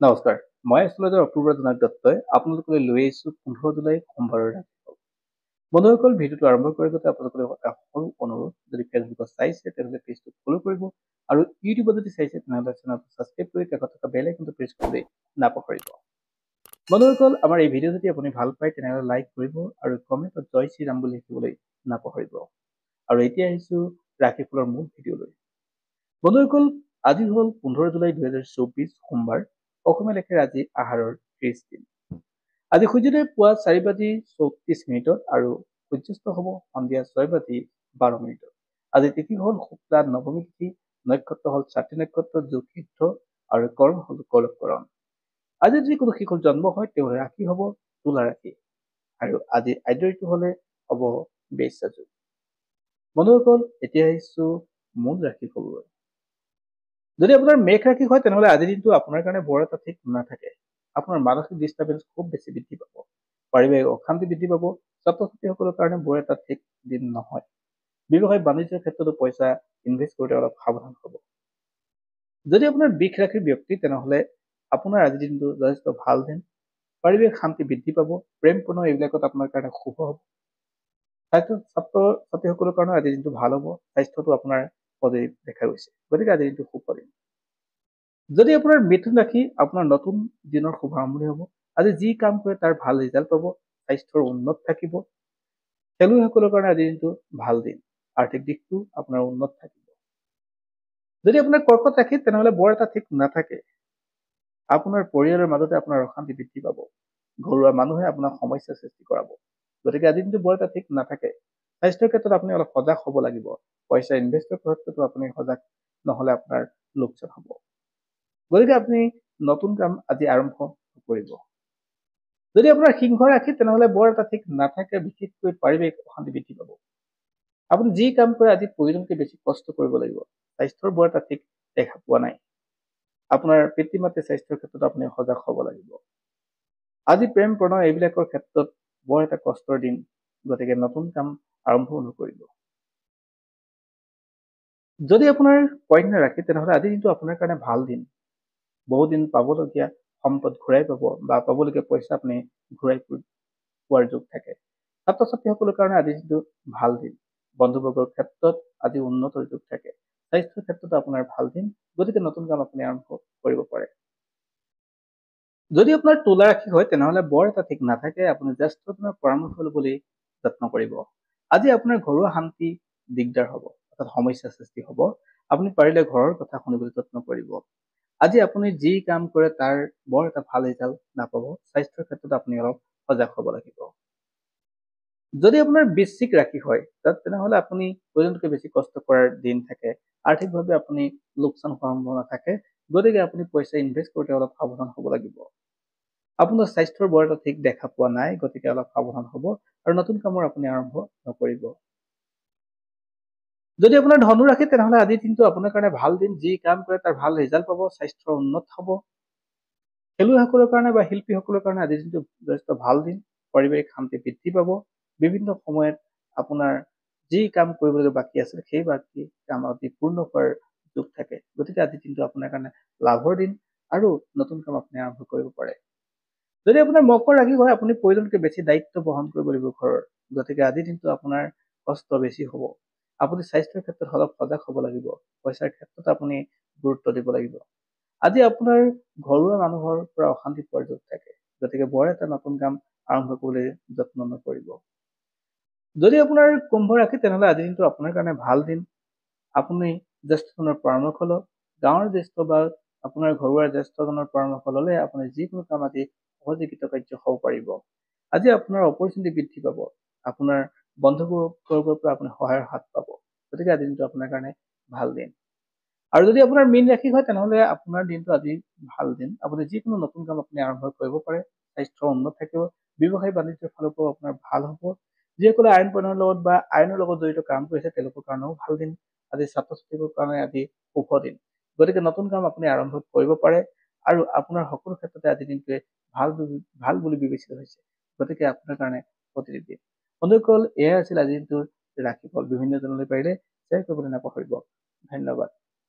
নমস্কাৰ, মই এষ্ট্ৰলজাৰ অক্টোবৰ জনাক দত্তই আপোনালোকলৈ লৈ আহিছোঁ 15 জুলাই সোমবাৰৰ ৰাশিফল। বন্ধুসকল, ভিডিঅ'টো আৰম্ভ কৰাৰ আগতে আপোনালোকলৈ এটা সৰু অনুৰোধ, যদি ফেচবুকত চাইছে তেনেহ'লে পেজটো ফ'ল' কৰিব আৰু ইউটিউবত যদি চাইছে তেনেহ'লে চেনেলটো ছাবস্ক্ৰাইব কৰি কাষত থকা বেল আইকনটো প্ৰেছ কৰিবলৈ নাপাহৰিব। বন্ধুসকল, আমাৰ এই ভিডিঅ' যদি আপুনি ভাল পায় তেনেহ'লে লাইক কৰিব আৰু কমেণ্টত জয় শ্ৰীৰাম বুলি লিখিবলৈ নাপাহৰিব। আৰু এতিয়া আহিছোঁ ৰাশিফলৰ মূল ভিডিঅ'লৈ। বন্ধুসকল, আজি হ'ল 15 জুলাই 2024 সোমবাৰ। অসমীয়া লেখাৰ আজি আহাৰৰ 30 দিন। আজি সূৰ্যোদয় পুৱা 4:34 আৰু সূৰ্যাস্ত হ'ব সন্ধিয়া 6:12। আজি তিথি হ'ল শুক্লা নৱমী তিথি, নক্ষত্ৰ হ'ল ছাতি নক্ষত্ৰ, যোগ সিদ্ধ আৰু কৰ্ম হ'ল কলকৰণ। আজি যদি কোনো শিশুৰ জন্ম হয় তেওঁৰ ৰাশি হ'ব তুলা ৰাশি আৰু আজি আদ্যঋতু হ'লে হ'ব বৈশ্যা যুগ। বন্ধুসকল, এতিয়া আহিছোঁ মূল ৰাশিফললৈ। যদি আপোনাৰ মেঘ ৰাশি হয় তেনেহ'লে আজিৰ দিনটো আপোনাৰ কাৰণে বৰ এটা ঠিক নাথাকে। আপোনাৰ মানসিক ডিষ্টাৰ্বেঞ্চ খুব বেছি বৃদ্ধি পাব, পাৰিবাৰিক অশান্তি বৃদ্ধি পাব। ছাত্ৰ ছাত্ৰীসকলৰ কাৰণে বৰ এটা ঠিক দিন নহয়। ব্যৱসায় বাণিজ্যৰ ক্ষেত্ৰতো পইচা ইনভেষ্ট কৰোঁতে অলপ সাৱধান হ'ব। যদি আপোনাৰ বৃষ ৰাশিৰ ব্যক্তি তেনেহ'লে আপোনাৰ আজিৰ দিনটো যথেষ্ট ভাল দিন। পাৰিবাৰিক শান্তি বৃদ্ধি পাব, প্ৰেম প্ৰণয় এইবিলাকত আপোনাৰ কাৰণে শুভ হ'ব। ছাত্ৰ ছাত্ৰীসকলৰ কাৰণে আজিৰ দিনটো ভাল হ'ব। স্বাস্থ্যটো আপোনাৰ পজিটিভ দেখা গৈছে, গতিকে আজিৰ দিনটো শুভ দিন। যদি আপোনাৰ মিথুন ৰাশি, আপোনাৰ নতুন দিনৰ শুভ আৰম্ভণি হ'ব। আজি যি কাম কৰে তাৰ ভাল ৰিজাল্ট পাব, স্বাস্থ্যৰ উন্নত থাকিব। খেলুৱৈসকলৰ কাৰণে আজিৰ দিনটো ভাল দিন, আৰ্থিক দিশটো আপোনাৰ উন্নত থাকিব। যদি আপোনাৰ কৰ্কট ৰাশি তেনেহ'লে বৰ এটা ঠিক নাথাকে। আপোনাৰ পৰিয়ালৰ মাজতে আপোনাৰ অশান্তি বৃদ্ধি পাব, ঘৰুৱা মানুহে আপোনাক সমস্যাৰ সৃষ্টি কৰাব, গতিকে আজিৰ দিনটো বৰ এটা ঠিক নাথাকে। স্বাস্থ্যৰ ক্ষেত্ৰত আপুনি অলপ সজাগ হ'ব লাগিব। পইচা ইনভেষ্টৰ ক্ষেত্ৰতো আপুনি সজাগ নহ'লে আপোনাৰ লোকচান হ'ব, গতিকে আপুনি নতুন কাম আজি আৰম্ভ কৰিব। যদি আপোনাৰ সিংহ ৰাশি তেনেহ'লে বৰ এটা ঠিক নাথাকে, বিশেষকৈ পাৰিবাৰিক অশান্তি বৃদ্ধি পাব। আপুনি যি কাম কৰে আজি প্ৰয়োজনতকৈ বেছি কষ্ট কৰিব লাগিব। স্বাস্থ্যৰ বৰ এটা ঠিক দেখা পোৱা নাই। আপোনাৰ পিতৃ মাতৃৰ স্বাস্থ্যৰ ক্ষেত্ৰত আপুনি সজাগ হ'ব লাগিব। আজি প্ৰেম প্ৰণয় এইবিলাকৰ ক্ষেত্ৰত বৰ এটা কষ্টৰ দিন, গতিকে নতুন কাম আৰম্ভ নকৰিব। যদি আপোনাৰ কন্যা ৰাশি তেনেহ'লে আজিৰ দিনটো আপোনাৰ কাৰণে ভাল দিন। বহুদিন পাবলগীয়া সম্পদ ঘূৰাই পাব বা পাবলগীয়া পইচা আপুনি ঘূৰাই পোৱাৰ যোগ থাকে। ছাত্ৰ ছাত্ৰীসকলৰ কাৰণে আজি দিনটো ভাল দিন। বন্ধুবৰ্গৰ ক্ষেত্ৰত আজি উন্নতৰ যোগ থাকে। স্বাস্থ্যৰ ক্ষেত্ৰতো আপোনাৰ ভাল দিন, গতিকে নতুন কাম আপুনি আৰম্ভ কৰিব পাৰে। যদি আপোনাৰ তুলা ৰাশি হয় তেনেহ'লে বৰ এটা ঠিক নাথাকে। আপুনি জ্যেষ্ঠজনৰ পৰামৰ্শ ল'বলৈ যত্ন কৰিব। আজি আপোনাৰ ঘৰুৱা শান্তি দিগদাৰ হ'ব, অৰ্থাৎ সমস্যাৰ সৃষ্টি হ'ব। আপুনি পাৰিলে ঘৰৰ কথা শুনিবলৈ যত্ন কৰিব। আজি আপুনি যি কাম কৰে তাৰ বৰ এটা ভাল ৰিজাল্ট নাপাব। স্বাস্থ্যৰ ক্ষেত্ৰত আপুনি অলপ সজাগ হ'ব লাগিব। যদি আপোনাৰ বৃশ্চিক ৰাশি হয় তেনেহ'লে আপুনি প্ৰয়োজনতকৈ বেছি কষ্ট কৰাৰ দিন থাকে। আৰ্থিকভাৱে আপুনি লোকচান হোৱাৰ সম্ভাৱনা থাকে, গতিকে আপুনি পইচা ইনভেষ্ট কৰোঁতে অলপ সাৱধান হ'ব লাগিব। আপোনাৰ স্বাস্থ্যৰ বৰ এটা ঠিক দেখা পোৱা নাই, গতিকে অলপ সাৱধান হ'ব আৰু নতুন কামৰ আপুনি আৰম্ভ নকৰিব। যদি আপোনাৰ ধনু ৰাশি তেনেহ'লে আজিৰ দিনটো আপোনাৰ কাৰণে ভাল দিন। যি কাম কৰে তাৰ ভাল ৰিজাল্ট পাব, স্বাস্থ্যৰ উন্নত হ'ব। খেলুৱৈসকলৰ কাৰণে বা শিল্পীসকলৰ কাৰণে আজিৰ দিনটো যথেষ্ট ভাল দিন। পাৰিবাৰিক শান্তি বৃদ্ধি পাব। বিভিন্ন সময়ত আপোনাৰ যি কাম কৰিবলৈ বাকী আছিল সেই বাকী কাম আপুনি পূৰ্ণ হোৱাৰ যোগ থাকে, গতিকে আজিৰ দিনটো আপোনাৰ কাৰণে লাভৰ দিন আৰু নতুন কাম আপুনি আৰম্ভ কৰিব পাৰে। যদি আপোনাৰ মকৰ ৰাশি হয় আপুনি প্ৰয়োজনতকৈ বেছি দায়িত্ব বহন কৰিব লাগিব ঘৰৰ, গতিকে আজিৰ দিনটো আপোনাৰ কষ্ট বেছি হ'ব। আপুনি স্বাস্থ্যৰ ক্ষেত্ৰত অলপ সজাগ হ'ব লাগিব। পইচাৰ ক্ষেত্ৰত আপুনি গুৰুত্ব দিব লাগিব। আজি আপোনাৰ ঘৰুৱা মানুহৰ পৰা অশান্তি পোৱাৰ যোগ থাকে, গতিকে বৰ এটা নতুন কাম আৰম্ভ কৰিবলৈ যত্ন নকৰিব। যদি আপোনাৰ কুম্ভ ৰাশি তেনেহ'লে আজিৰ দিনটো আপোনাৰ কাৰণে ভাল দিন। আপুনি জ্যেষ্ঠজনৰ পৰামৰ্শ লওক। গাঁৱৰ জ্যেষ্ঠ বা আপোনাৰ ঘৰুৱা জ্যেষ্ঠজনৰ পৰামৰ্শ ল'লে আপুনি যিকোনো কাম আজি সহজে কৃতকাৰ্য হ'ব পাৰিব। আজি আপোনাৰ অপৰচুনিটি বৃদ্ধি পাব। আপোনাৰ বন্ধুবৰ্গৰ পৰা আপুনি সহায়ৰ হাত পাব, গতিকে আজিৰ দিনটো আপোনাৰ কাৰণে ভাল দিন। আৰু যদি আপোনাৰ মীন ৰাশি হয় তেনেহ'লে আপোনাৰ দিনটো আজি ভাল দিন। আপুনি যিকোনো নতুন কাম আপুনি আৰম্ভ কৰিব পাৰে। স্বাস্থ্য উন্নত থাকিব। ব্যৱসায় বাণিজ্যৰ ফালৰ পৰাও আপোনাৰ ভাল হ'ব। যিসকলে আইন প্ৰণয়নৰ লগত বা আইনৰ লগত জড়িত কাম কৰিছে তেওঁলোকৰ কাৰণেও ভাল দিন। আজি ছাত্ৰ ছাত্ৰীৰ কাৰণে আজি শুভ দিন, গতিকে নতুন কাম আপুনি আৰম্ভ কৰিব পাৰে আৰু আপোনাৰ সকলো ক্ষেত্ৰতে আজিৰ দিনটোৱে ভাল বুলি বিবেচিত হৈছে, গতিকে আপোনাৰ কাৰণে প্ৰতিটো দিন। বন্ধুসকল, এয়াই আছিল আজিৰ দিনটোৰ ৰাশিফল। বিভিন্ন জনলৈ পাৰিলে শ্বেয়াৰ কৰিবলৈ নাপাহৰিব। ধন্যবাদ।